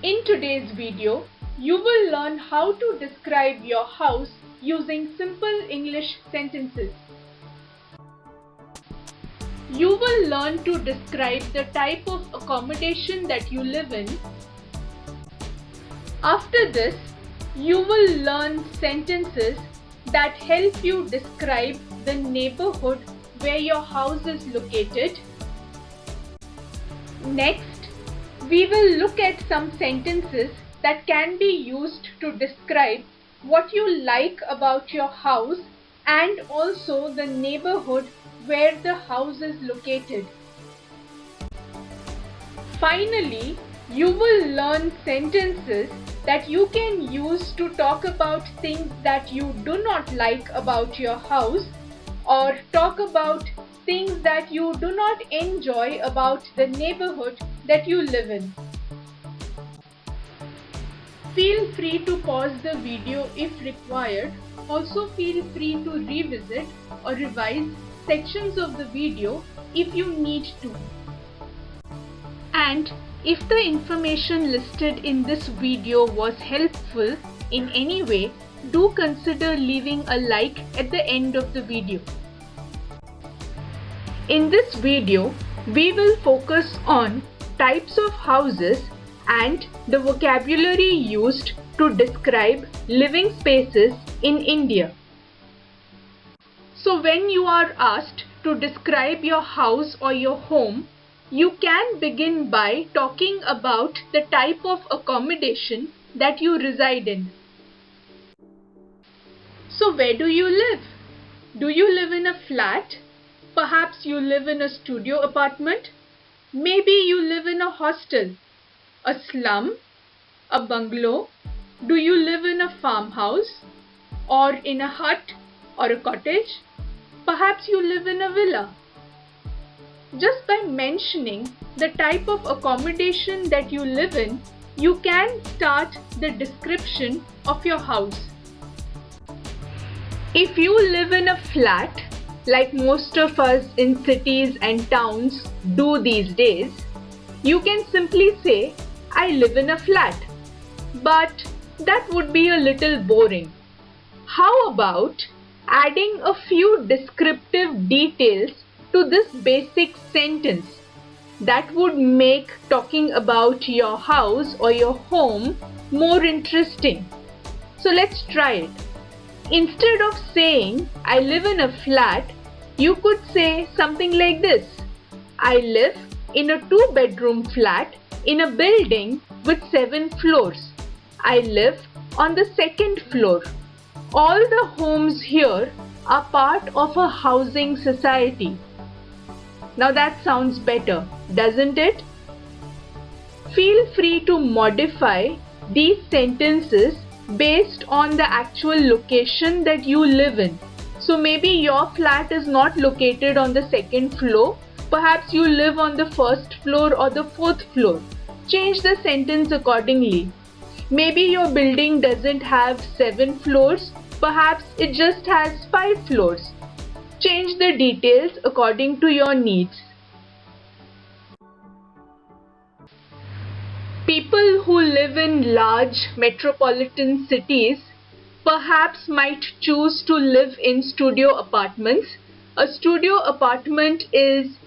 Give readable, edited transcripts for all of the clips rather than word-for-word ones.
In today's video, you will learn how to describe your house using simple English sentences. You will learn to describe the type of accommodation that you live in. After this, you will learn sentences that help you describe the neighborhood where your house is located. Next, we will look at some sentences that can be used to describe what you like about your house and also the neighborhood where the house is located. Finally, you will learn sentences that you can use to talk about things that you do not like about your house or talk about things that you do not enjoy about the neighborhood that you live in. Feel free to pause the video if required. Also feel free to revisit or revise sections of the video if you need to. And if the information listed in this video was helpful in any way, do consider leaving a like at the end of the video. In this video, we will focus on types of houses and the vocabulary used to describe living spaces in India. So when you are asked to describe your house or your home, you can begin by talking about the type of accommodation that you reside in. So where do you live? Do you live in a flat? Perhaps you live in a studio apartment? Maybe you live in a hostel, a slum, a bungalow. Do you live in a farmhouse or in a hut or a cottage? Perhaps you live in a villa. Just by mentioning the type of accommodation that you live in, you can start the description of your house. If you live in a flat, like most of us in cities and towns do these days, you can simply say, I live in a flat. But that would be a little boring. How about adding a few descriptive details to this basic sentence? That would make talking about your house or your home more interesting. So let's try it. Instead of saying, I live in a flat, you could say something like this. I live in a 2-bedroom flat in a building with 7 floors. I live on the 2nd floor. All the homes here are part of a housing society. Now that sounds better, doesn't it? Feel free to modify these sentences based on the actual location that you live in. So maybe your flat is not located on the 2nd floor. Perhaps you live on the 1st floor or the 4th floor. Change the sentence accordingly. Maybe your building doesn't have 7 floors. Perhaps it just has 5 floors. Change the details according to your needs. People who live in large metropolitan cities perhaps might choose to live in studio apartments. A studio apartment is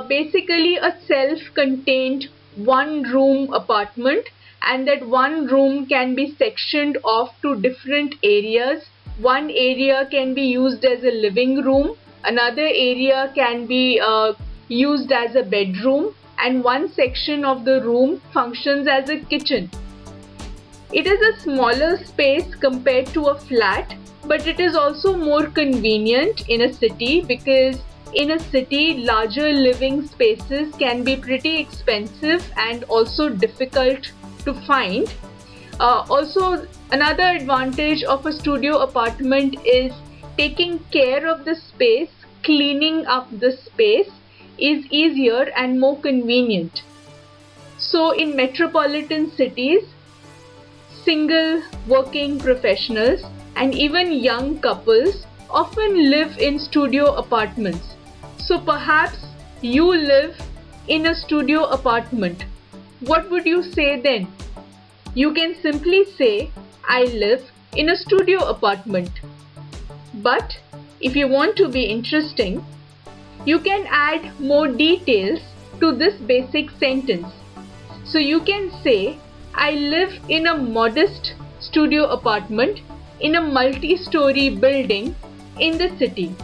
basically a self-contained one-room apartment, and that one room can be sectioned off to different areas. One area can be used as a living room, another area can be used as a bedroom, and one section of the room functions as a kitchen. It is a smaller space compared to a flat, but it is also more convenient in a city because in a city, larger living spaces can be pretty expensive and also difficult to find. Also, another advantage of a studio apartment is taking care of the space, cleaning up the space is easier and more convenient. So in metropolitan cities, single working professionals and even young couples often live in studio apartments. So perhaps you live in a studio apartment. What would you say then? you can simply say, I live in a studio apartment. But if you want to be interesting, you can add more details to this basic sentence. So you can say, I live in a modest studio apartment in a multi-story building in the city.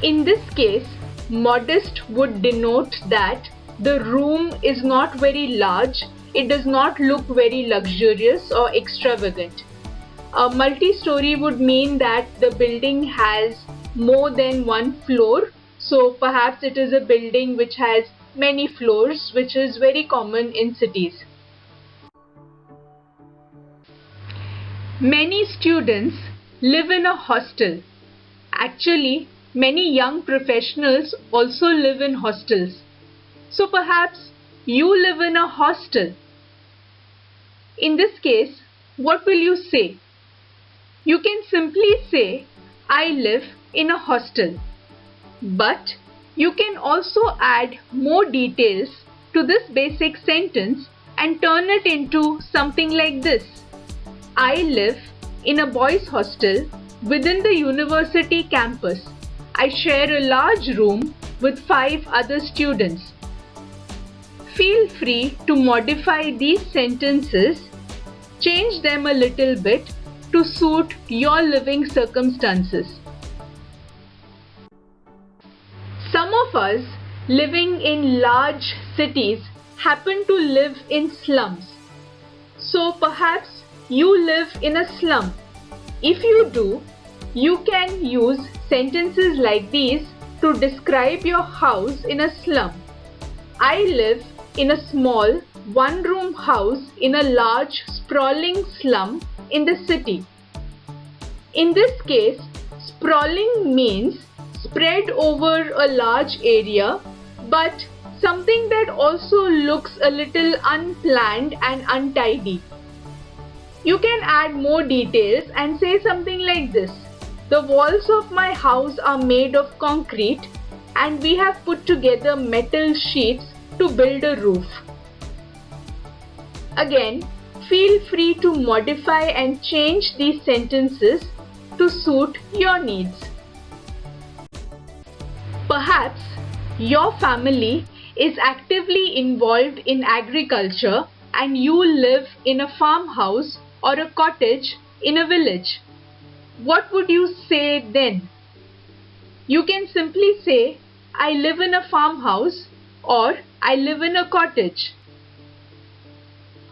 In this case, modest would denote that the room is not very large, it does not look very luxurious or extravagant. A multi-story would mean that the building has more than one floor, so perhaps it is a building which has many floors, which is very common in cities. Many students live in a hostel. Actually, many young professionals also live in hostels. So perhaps you live in a hostel. In this case, what will you say? You can simply say, I live in a hostel. But you can also add more details to this basic sentence and turn it into something like this. I live in a boys' hostel within the university campus. I share a large room with 5 other students. Feel free to modify these sentences, change them a little bit to suit your living circumstances. Some of us living in large cities happen to live in slums. So perhaps you live in a slum. If you do, you can use sentences like these to describe your house in a slum. I live in a small one-room house in a large sprawling slum in the city. In this case, sprawling means spread over a large area, but something that also looks a little unplanned and untidy. You can add more details and say something like this. The walls of my house are made of concrete and we have put together metal sheets to build a roof. Again, feel free to modify and change these sentences to suit your needs. Perhaps your family is actively involved in agriculture and you live in a farmhouse or a cottage in a village. What would you say then? You can simply say, I live in a farmhouse or I live in a cottage.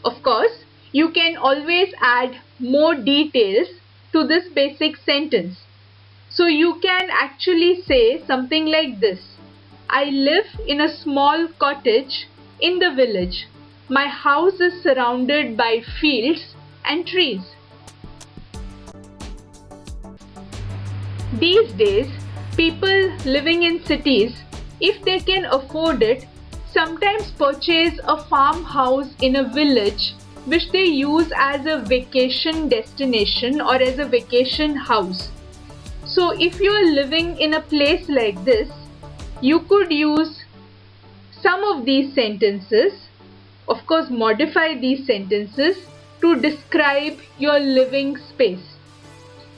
Of course, you can always add more details to this basic sentence. So you can actually say something like this. I live in a small cottage in the village. My house is surrounded by fields and trees. These days, people living in cities, if they can afford it, sometimes purchase a farmhouse in a village which they use as a vacation destination or as a vacation house. So if you are living in a place like this, you could use some of these sentences, of course modify these sentences to describe your living space.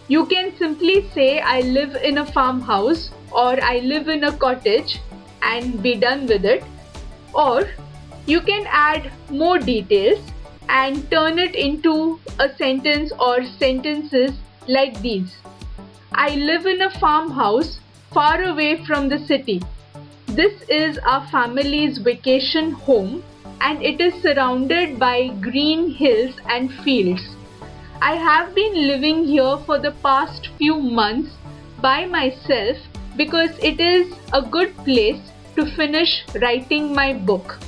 You can simply say I live in a farmhouse or I live in a cottage and be done with it. Or you can add more details and turn it into a sentence or sentences like these. I live in a farmhouse far away from the city. This is our family's vacation home and it is surrounded by green hills and fields. I have been living here for the past few months by myself because it is a good place to finish writing my book.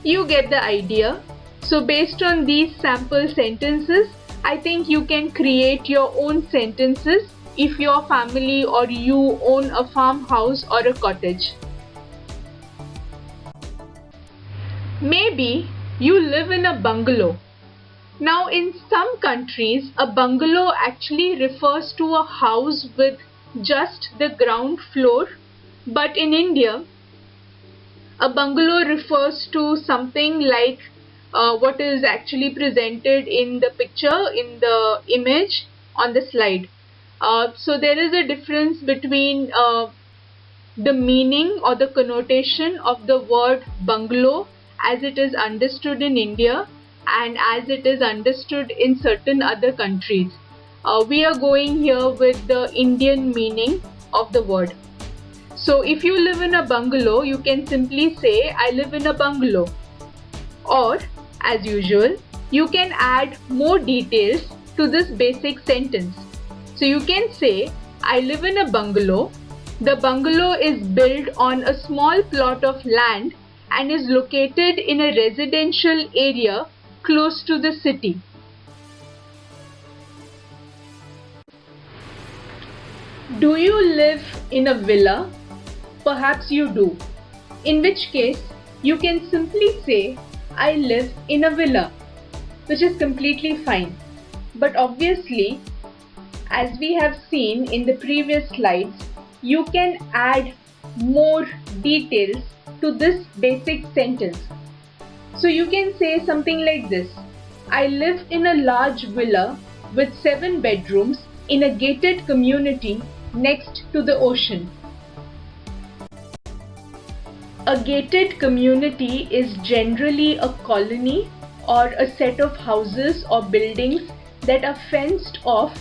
You get the idea. So based on these sample sentences, I think you can create your own sentences if your family or you own a farmhouse or a cottage. Maybe you live in a bungalow. Now in some countries, a bungalow actually refers to a house with just the ground floor, but in India, A bungalow refers to something like what is actually presented in the picture, in the image on the slide. So there is a difference between the meaning or the connotation of the word bungalow as it is understood in India and as it is understood in certain other countries. We are going here with the Indian meaning of the word. So if you live in a bungalow, you can simply say, I live in a bungalow. Or, as usual, you can add more details to this basic sentence. So you can say, I live in a bungalow. The bungalow is built on a small plot of land and is located in a residential area close to the city. Do you live in a villa? Perhaps you do. In which case, you can simply say, I live in a villa, which is completely fine. But obviously, as we have seen in the previous slides, you can add more details to this basic sentence. So you can say something like this. I live in a large villa with 7 bedrooms in a gated community next to the ocean. A gated community is generally a colony or a set of houses or buildings that are fenced off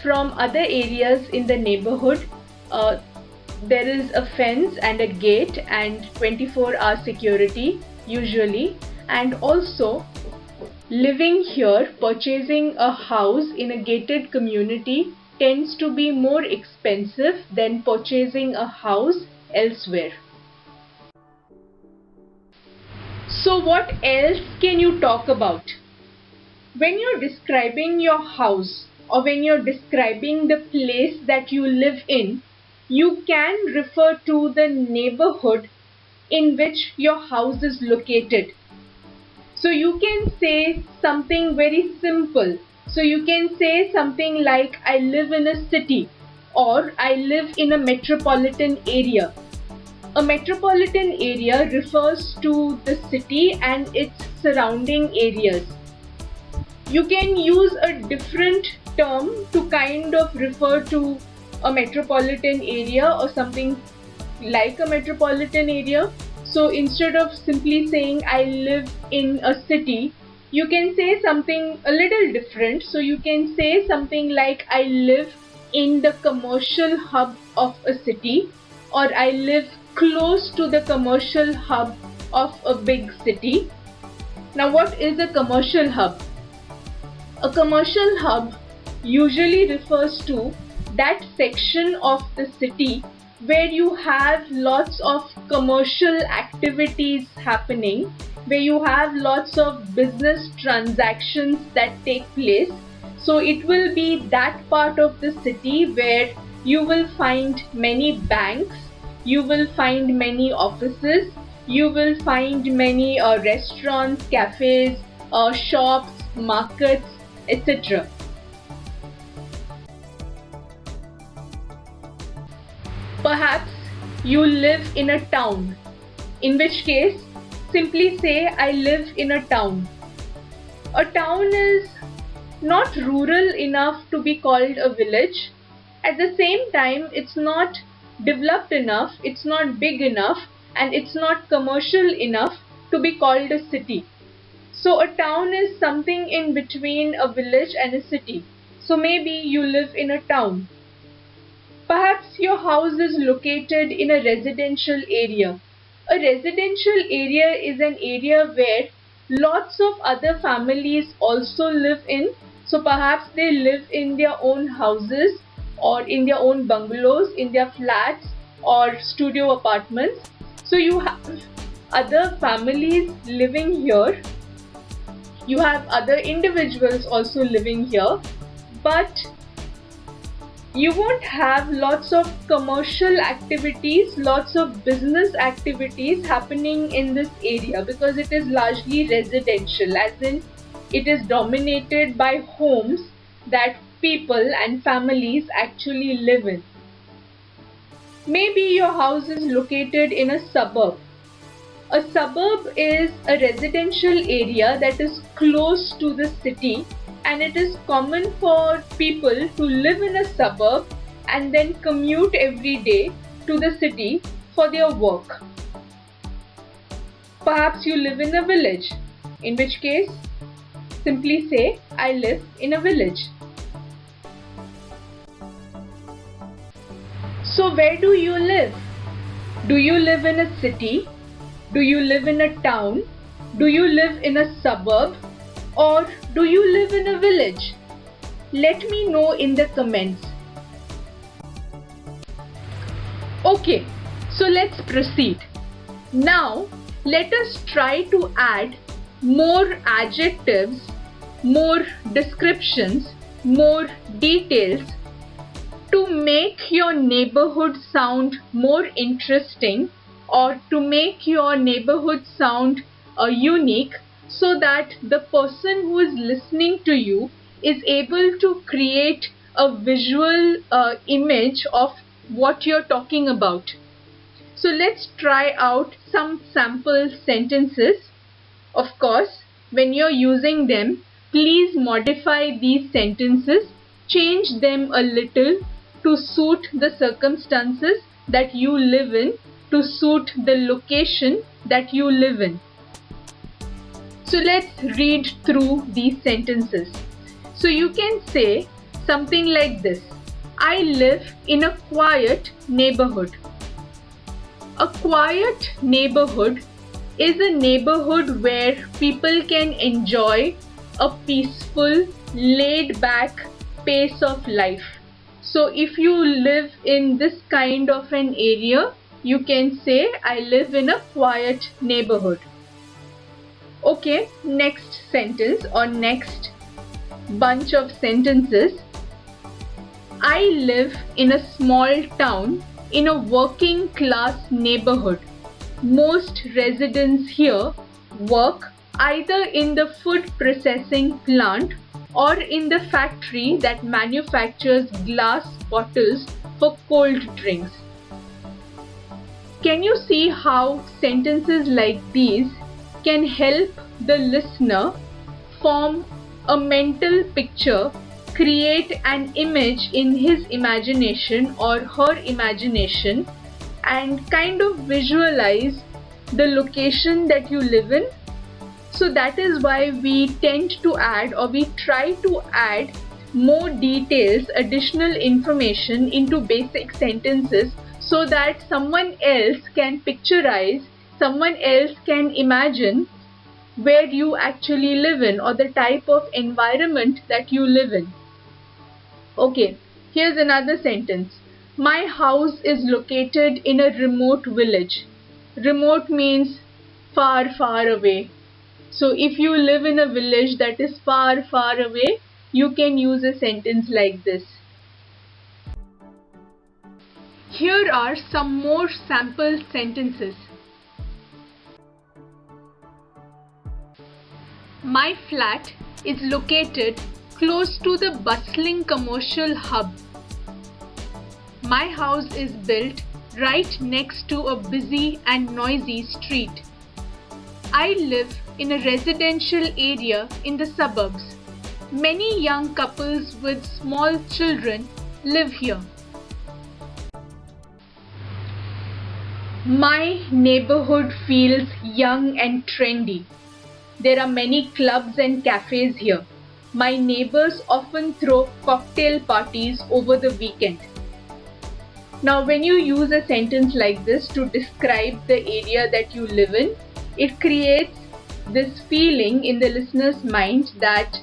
from other areas in the neighbourhood. There is a fence and a gate and 24-hour security usually, and also living here, purchasing a house in a gated community tends to be more expensive than purchasing a house elsewhere. So what else can you talk about? When you're describing your house or when you're describing the place that you live in, you can refer to the neighborhood in which your house is located. So you can say something very simple. So you can say something like, I live in a city or I live in a metropolitan area. A metropolitan area refers to the city and its surrounding areas. You can use a different term to kind of refer to a metropolitan area or something like a metropolitan area. So instead of simply saying I live in a city, you can say something a little different. So you can say something like I live in the commercial hub of a city, or I live close to the commercial hub of a big city. Now what is a commercial hub? A commercial hub usually refers to that section of the city where you have lots of commercial activities happening, where you have lots of business transactions that take place. So it will be that part of the city where you will find many banks, you will find many offices, you will find many restaurants, cafes, shops, markets, etc. Perhaps you live in a town, in which case simply say I live in a town. A town is not rural enough to be called a village. At the same time, it's not developed enough, it's not big enough, and it's not commercial enough to be called a city. So a town is something in between a village and a city. So maybe you live in a town. Perhaps your house is located in a residential area. A residential area is an area where lots of other families also live in. So perhaps they live in their own houses or in their own bungalows, in their flats or studio apartments. So you have other families living here. You have other individuals also living here. But you won't have lots of commercial activities, lots of business activities happening in this area because it is largely residential, as in it is dominated by homes that people and families actually live in. Maybe your house is located in a suburb. A suburb is a residential area that is close to the city, and it is common for people to live in a suburb and then commute every day to the city for their work. Perhaps you live in a village, in which case simply say, I live in a village. So where do you live? Do you live in a city? Do you live in a town? Do you live in a suburb? Or do you live in a village? Let me know in the comments. Okay, so let's proceed. Now let us try to add more adjectives, more descriptions, more details to make your neighborhood sound more interesting, or to make your neighborhood sound unique, so that the person who is listening to you is able to create a visual image of what you're talking about. So let's try out some sample sentences. Of course, when you're using them, please modify these sentences, change them a little to suit the circumstances that you live in, to suit the location that you live in. So let's read through these sentences. So you can say something like this: I live in a quiet neighborhood. A quiet neighborhood is a neighborhood where people can enjoy a peaceful, laid-back pace of life. So if you live in this kind of an area, you can say, I live in a quiet neighborhood. Okay, next sentence or next bunch of sentences. I live in a small town in a working class neighborhood. Most residents here work either in the food processing plant or in the factory that manufactures glass bottles for cold drinks. Can you see how sentences like these can help the listener form a mental picture, create an image in his imagination or her imagination, and kind of visualize the location that you live in? So that is why we tend to add, or we try to add, more details, additional information into basic sentences, so that someone else can picturize, someone else can imagine where you actually live in, or the type of environment that you live in. Okay, here's another sentence. My house is located in a remote village. Remote means far, far away. So if you live in a village that is far, far away, you can use a sentence like this. Here are some more sample sentences. My flat is located close to the bustling commercial hub. My house is built right next to a busy and noisy street. I live in a residential area in the suburbs. Many young couples with small children live here. My neighborhood feels young and trendy. There are many clubs and cafes here. My neighbors often throw cocktail parties over the weekend. Now, when you use a sentence like this to describe the area that you live in, it creates this feeling in the listener's mind that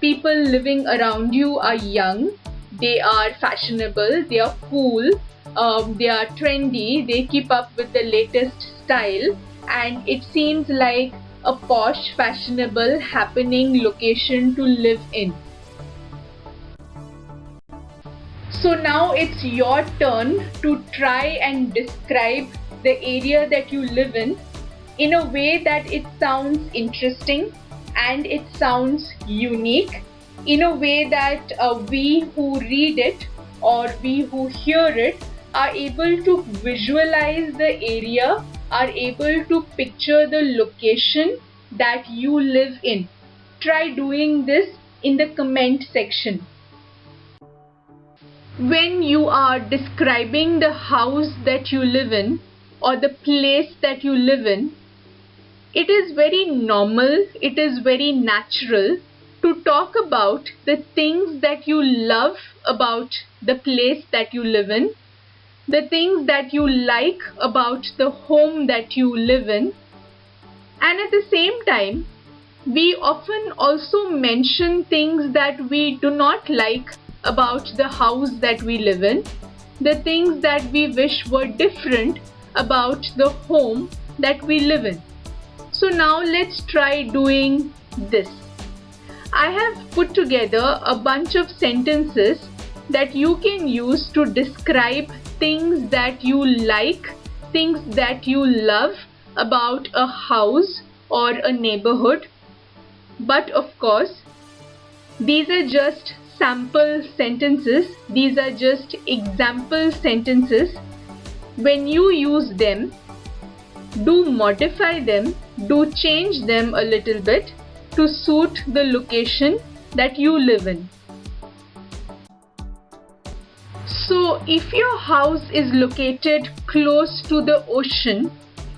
people living around you are young, they are fashionable, they are cool, they are trendy, they keep up with the latest style, and it seems like a posh, fashionable, happening location to live in. So now it's your turn to try and describe the area that you live in a way that it sounds interesting and it sounds unique, in a way that we who read it or we who hear it are able to visualize the area are able to picture the location that you live in. Try doing this in the comment section. When you are describing the house that you live in or the place that you live in, it is very normal, it is very natural to talk about the things that you love about the place that you live in, the things that you like about the home that you live in, and at the same time, we often also mention things that we do not like about the house that we live in, the things that we wish were different about the home that we live in. So now let's try doing this. I have put together a bunch of sentences that you can use to describe things that you like, things that you love about a house or a neighborhood. But of course, these are just sample sentences, these are just example sentences. When you use them, do modify them, do change them a little bit to suit the location that you live in. So if your house is located close to the ocean,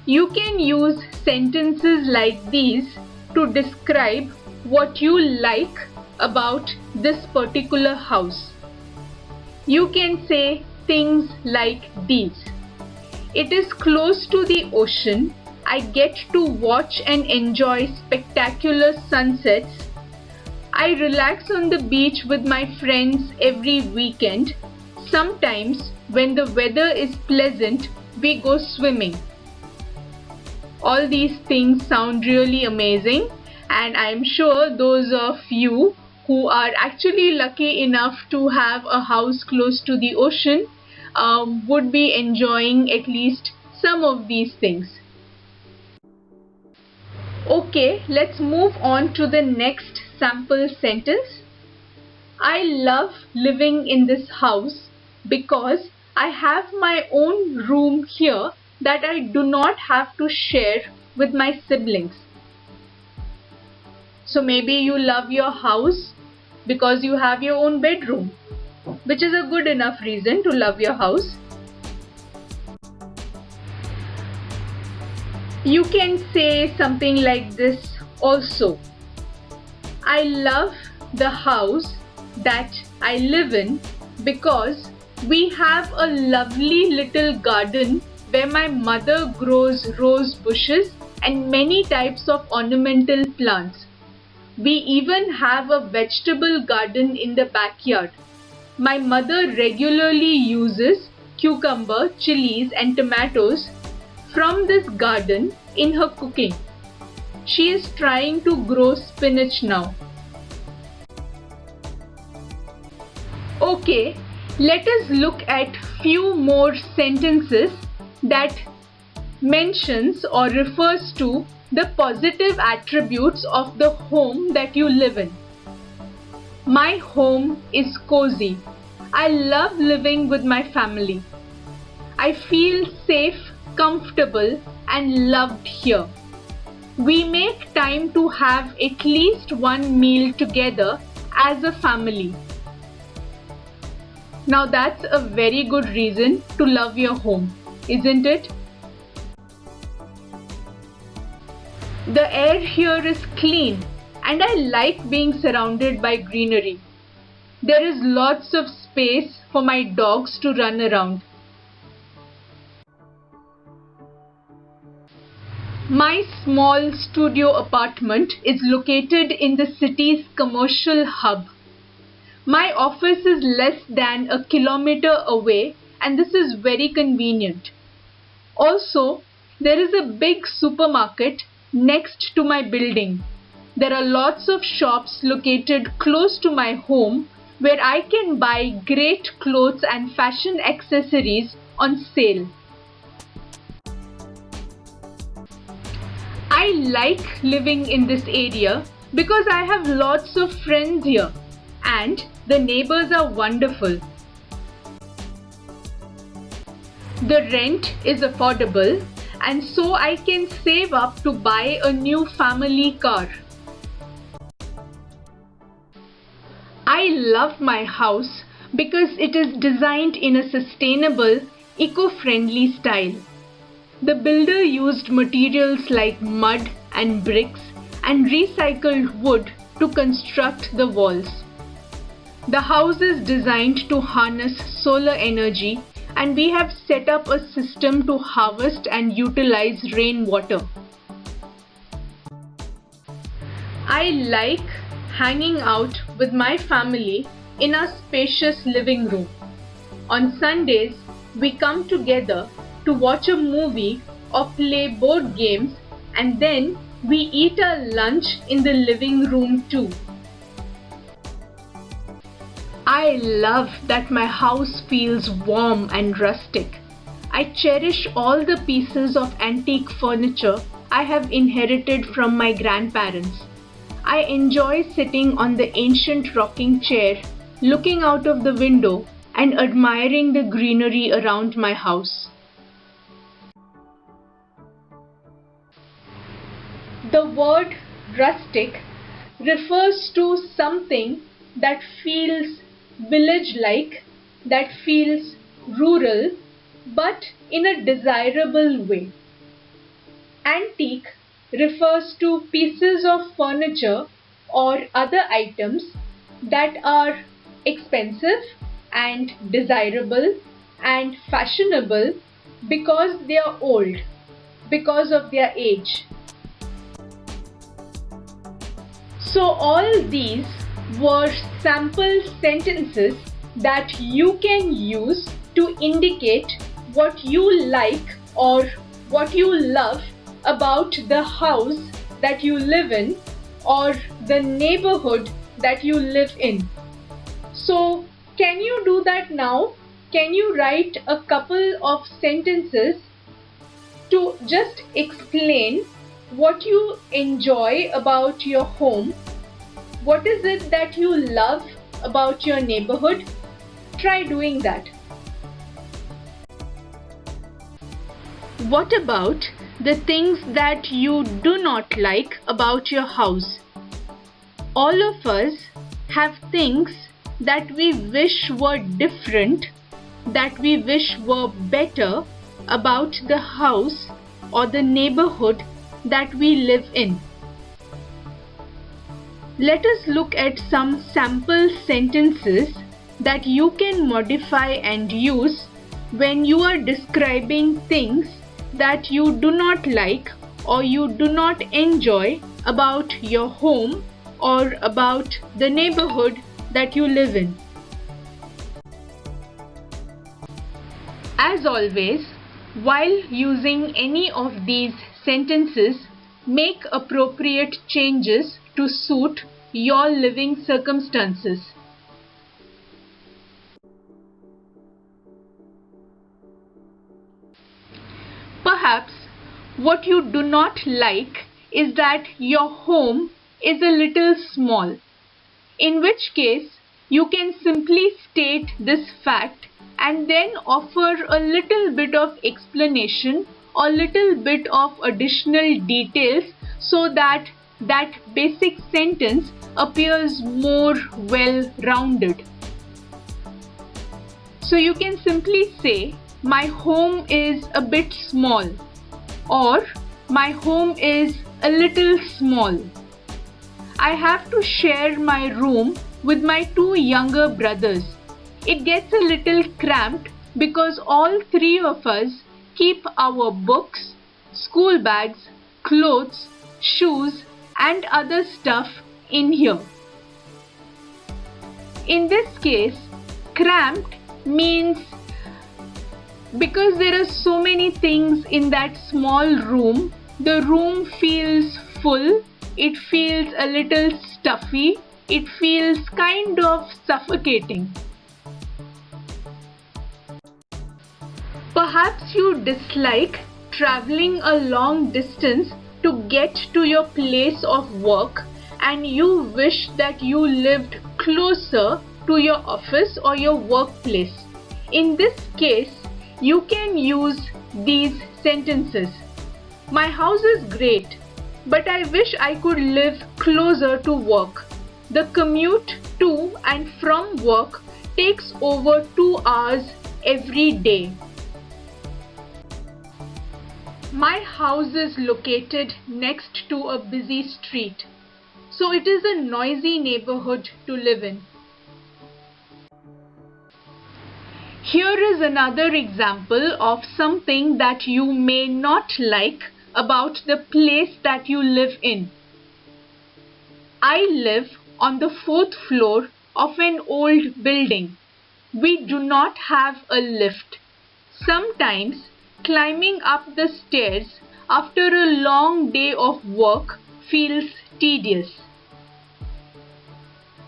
you can use sentences like these to describe what you like about this particular house. You can say things like these. It is close to the ocean. I get to watch and enjoy spectacular sunsets. I relax on the beach with my friends every weekend. Sometimes, when the weather is pleasant, we go swimming. All these things sound really amazing, and I'm sure those of you who are actually lucky enough to have a house close to the ocean would be enjoying at least some of these things. Okay, let's move on to the next sample sentence. I love living in this house because I have my own room here that I do not have to share with my siblings. So maybe you love your house because you have your own bedroom, which is a good enough reason to love your house. You can say something like this also. I love the house that I live in because we have a lovely little garden where my mother grows rose bushes and many types of ornamental plants. We even have a vegetable garden in the backyard. My mother regularly uses cucumber, chilies and tomatoes from this garden in her cooking. She is trying to grow spinach now. Okay, let us look at few more sentences that mentions or refers to the positive attributes of the home that you live in. My home is cozy. I love living with my family. I feel safe, comfortable and loved here. We make time to have at least one meal together as a family. Now that's a very good reason to love your home, isn't it? The air here is clean and I like being surrounded by greenery. There is lots of space for my dogs to run around. My small studio apartment is located in the city's commercial hub. My office is less than a kilometer away and this is very convenient. Also, there is a big supermarket next to my building. There are lots of shops located close to my home where I can buy great clothes and fashion accessories on sale. I like living in this area because I have lots of friends here and the neighbors are wonderful. The rent is affordable and so I can save up to buy a new family car. I love my house because it is designed in a sustainable, eco-friendly style. The builder used materials like mud and bricks and recycled wood to construct the walls. The house is designed to harness solar energy, and we have set up a system to harvest and utilize rainwater. I like hanging out with my family in a spacious living room. On Sundays, we come together to watch a movie or play board games, and then we eat our lunch in the living room too. I love that my house feels warm and rustic. I cherish all the pieces of antique furniture I have inherited from my grandparents. I enjoy sitting on the ancient rocking chair, looking out of the window and admiring the greenery around my house. The word rustic refers to something that feels village-like, that feels rural, but in a desirable way. Antique refers to pieces of furniture or other items that are expensive and desirable and fashionable because they are old, because of their age. So all these were sample sentences that you can use to indicate what you like or what you love about the house that you live in or the neighborhood that you live in. So can you do that now? Can you write a couple of sentences to just explain what you enjoy about your home? What is it that you love about your neighborhood? Try doing that. What about the things that you do not like about your house? All of us have things that we wish were different, that we wish were better about the house or the neighborhood that we live in. Let us look at some sample sentences that you can modify and use when you are describing things that you do not like or you do not enjoy about your home or about the neighborhood that you live in. As always, while using any of these sentences, make appropriate changes to suit your living circumstances. Perhaps what you do not like is that your home is a little small, in which case you can simply state this fact and then offer a little bit of explanation or little bit of additional details so that that basic sentence appears more well-rounded. So you can simply say, my home is a bit small, or my home is a little small. I have to share my room with my two younger brothers. It gets a little cramped because all three of us keep our books, school bags, clothes, shoes, and other stuff in here. In this case, cramped means because there are so many things in that small room, the room feels full, it feels a little stuffy, it feels kind of suffocating. Perhaps you dislike traveling a long distance to get to your place of work and you wish that you lived closer to your office or your workplace. In this case, you can use these sentences. My house is great, but I wish I could live closer to work. The commute to and from work takes over 2 hours every day. My house is located next to a busy street, so it is a noisy neighborhood to live in. Here is another example of something that you may not like about the place that you live in. I live on the 4th floor of an old building. We do not have a lift. Sometimes climbing up the stairs after a long day of work feels tedious.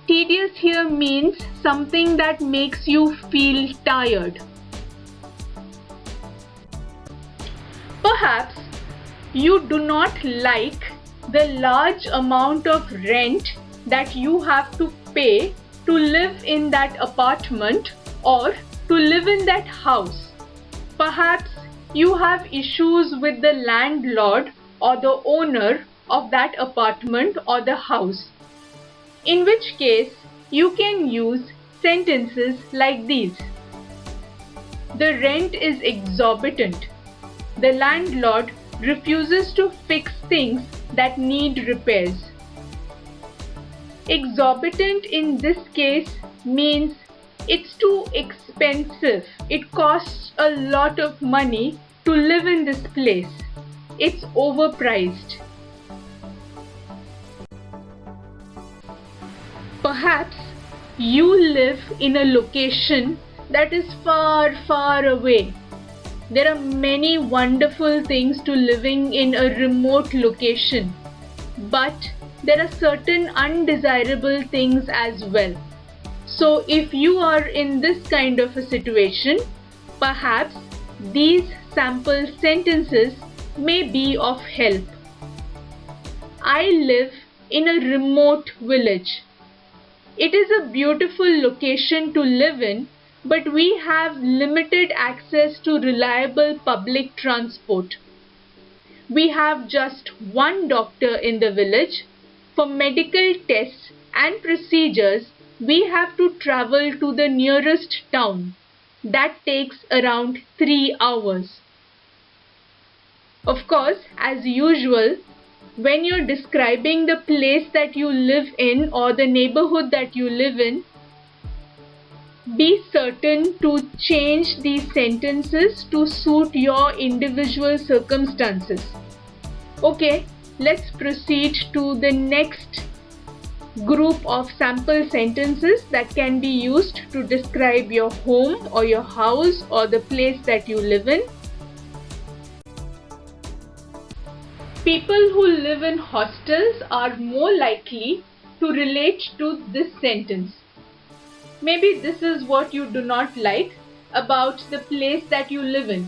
Tedious here means something that makes you feel tired. Perhaps you do not like the large amount of rent that you have to pay to live in that apartment or to live in that house. Perhaps you have issues with the landlord or the owner of that apartment or the house. In which case, you can use sentences like these. The rent is exorbitant. The landlord refuses to fix things that need repairs. Exorbitant in this case means it's too expensive. It costs a lot of money to live in this place. It's overpriced. Perhaps you live in a location that is far, far away. There are many wonderful things to living in a remote location, but there are certain undesirable things as well. So if you are in this kind of a situation, perhaps these sample sentences may be of help. I live in a remote village. It is a beautiful location to live in, but we have limited access to reliable public transport. We have just one doctor in the village. For medical tests and procedures, we have to travel to the nearest town. That takes around 3 hours. Of course, as usual, when you're describing the place that you live in or the neighborhood that you live in, be certain to change these sentences to suit your individual circumstances. Okay, let's proceed to the next group of sample sentences that can be used to describe your home or your house or the place that you live in. People who live in hostels are more likely to relate to this sentence. Maybe this is what you do not like about the place that you live in.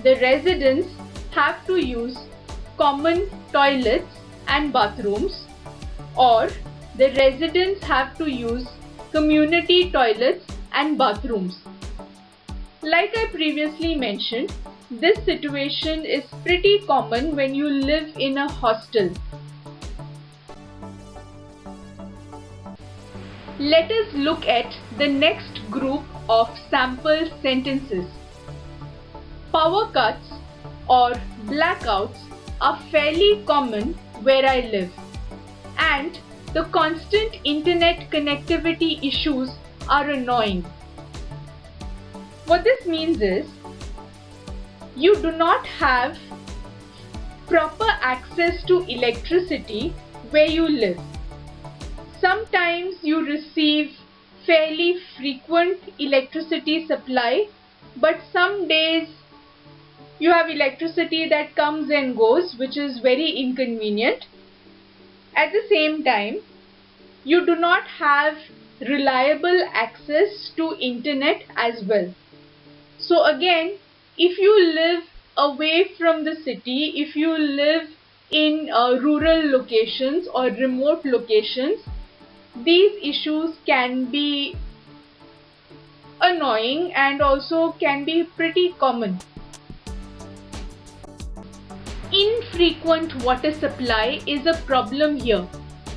The residents have to use common toilets and bathrooms, or the residents have to use community toilets and bathrooms. Like I previously mentioned, this situation is pretty common when you live in a hostel. Let us look at the next group of sample sentences. Power cuts or blackouts are fairly common where I live, and the constant internet connectivity issues are annoying. What this means is, you do not have proper access to electricity where you live. Sometimes you receive fairly frequent electricity supply, but some days you have electricity that comes and goes, which is very inconvenient. At the same time, you do not have reliable access to internet as well. So again, if you live away from the city, if you live in rural locations or remote locations, these issues can be annoying and also can be pretty common. infrequent water supply is a problem here.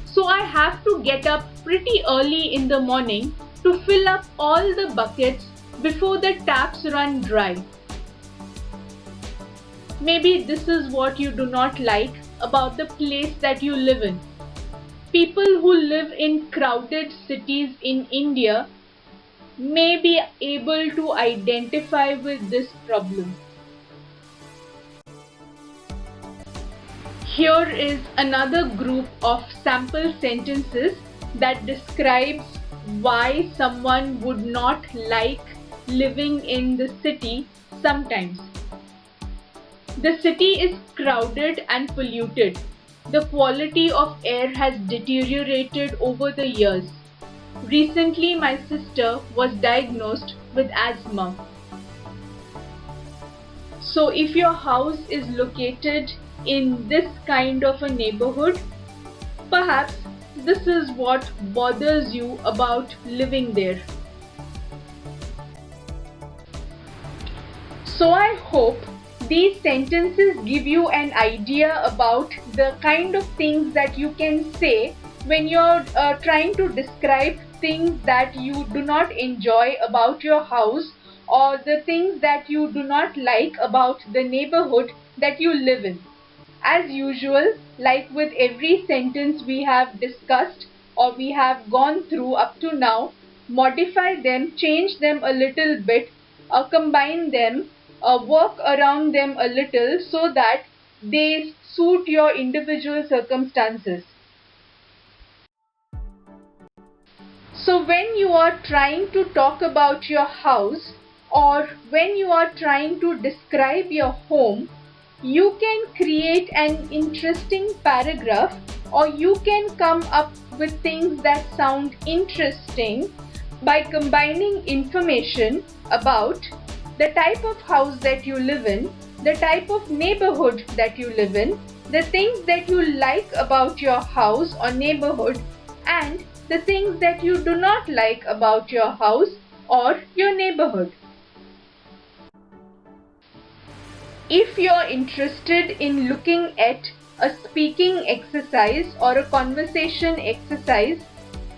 So I have to get up pretty early in the morning to fill up all the buckets before the taps run dry. Maybe this is what you do not like about the place that you live in. People who live in crowded cities in India may be able to identify with this problem. Here is another group of sample sentences that describes why someone would not like living in the city sometimes. The city is crowded and polluted. The quality of air has deteriorated over the years. Recently, my sister was diagnosed with asthma. So if your house is located in this kind of a neighborhood, perhaps this is what bothers you about living there. So I hope these sentences give you an idea about the kind of things that you can say when you're trying to describe things that you do not enjoy about your house or the things that you do not like about the neighborhood that you live in. As usual, like with every sentence we have discussed or we have gone through up to now, modify them, change them a little bit, combine them, work around them a little so that they suit your individual circumstances. So when you are trying to talk about your house or when you are trying to describe your home, you can create an interesting paragraph or you can come up with things that sound interesting by combining information about the type of house that you live in, the type of neighborhood that you live in, the things that you like about your house or neighborhood, and the things that you do not like about your house or your neighborhood. If you're interested in looking at a speaking exercise or a conversation exercise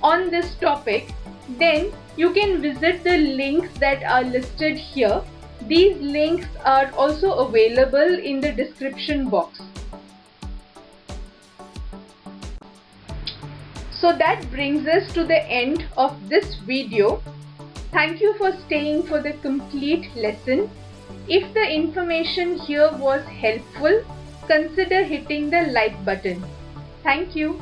on this topic, then you can visit the links that are listed here. These links are also available in the description box. So that brings us to the end of this video. Thank you for staying for the complete lesson. If the information here was helpful, consider hitting the like button. Thank you.